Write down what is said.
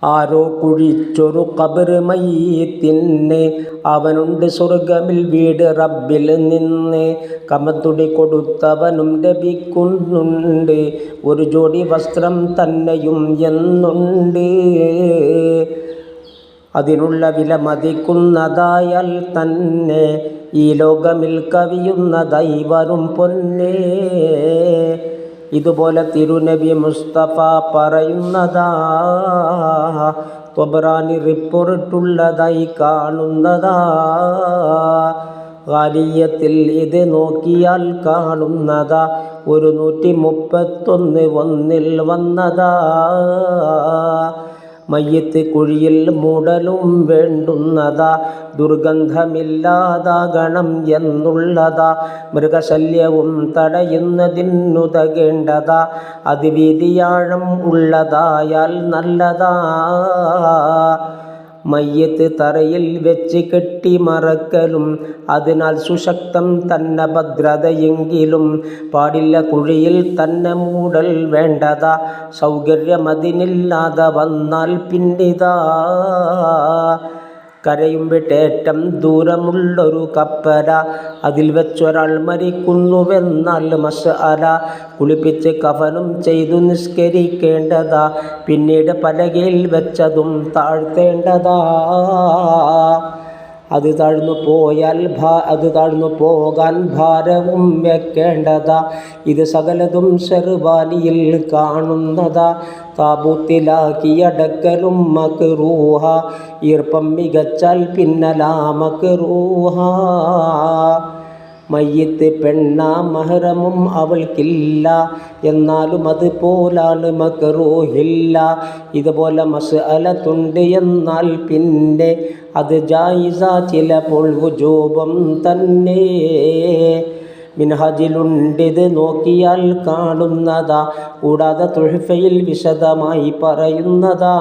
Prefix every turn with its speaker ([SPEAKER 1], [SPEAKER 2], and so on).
[SPEAKER 1] ആരോ കുഴിച്ചൊരു ഖബർ മയ്യിത്തിന്, അവനുണ്ട് സ്വർഗമിൽ വീട് റബ്ബിൽ നിന്ന്. കമത്തുടി കൊടുത്തവനും ലഭിക്കുന്നുണ്ട്, ഒരു ജോഡി വസ്ത്രം തന്നെയും എന്നുണ്ട്. അതിനുള്ള വില മതിക്കുന്നതായാൽ തന്നെ ഈ ലോകമിൽ കവിയുന്നതായി വരും പൊന്നേ. ഇതുപോലെ തിരുനബി മുസ്തഫ പറയുന്നതാ, ത്വബറാനി റിപ്പോർട്ടുള്ളതായി കാണുന്നതാ. ഖാലിയത്തിൽ ഇത് നോക്കിയാൽ കാണുന്നതാ, 131 വന്നതാ. മയ്യത്ത് കുഴിയിൽ മൂടലും വേണ്ടുന്നതാ, ദുർഗന്ധമില്ലാതാകണം എന്നുള്ളതാ. മൃഗശല്യവും തടയുന്നതിനുതകേണ്ടതാ, അത് വീതിയാഴം ഉള്ളതായാൽ നല്ലതാ. മയ്യത്ത് തറയിൽ വെച്ച് കെട്ടി മറക്കലും അതിനാൽ സുശക്തം തന്നെ ഭദ്രതയെങ്കിലും പാടില്ല കുഴിയിൽ തന്നെ മൂടൽ വേണ്ടതാ. സൗകര്യമതിനില്ലാതെ വന്നാൽ പിന്നിതാ, കരയും വിട്ടേറ്റം ദൂരമുള്ളൊരു കപ്പല, അതിൽ വെച്ചൊരാൾ മരിക്കുന്നുവെന്നാൽ മസ്അല. കുളിപ്പിച്ച് കഫനും ചെയ്തു നിസ്കരിക്കേണ്ടതാ, പിന്നീട് പലകയിൽ വെച്ചതും താഴ്ത്തേണ്ടതാ. അത് താഴ്ന്നു പോകാൻ ഭാരവും വെക്കേണ്ടതാ. ഇത് സകലതും ശർവാനിയിൽ കാണുന്നതാ. താബൂത്തിലാക്കിയടക്കലും മക്റൂഹ, ഈർപ്പം മികച്ചാൽ പിന്നലാ മക്റൂഹ. മയ്യിത്ത് പെണ്ണ മഹ്റമും അവൾക്കില്ല, എന്നാലും അതുപോലാണ് മക്റൂഹില്ല. ഇതുപോലെ മസ്അലത്തുണ്ട്, എന്നാൽ പിന്നെ അത് ജായിസ, ചിലപ്പോൾ വുജൂബും തന്നെ. മിൻഹജിലുണ്ടിത് നോക്കിയാൽ കാണുന്നതാ, കൂടാതെ തുഹ്ഫയിൽ വിശദമായി പറയുന്നതാ.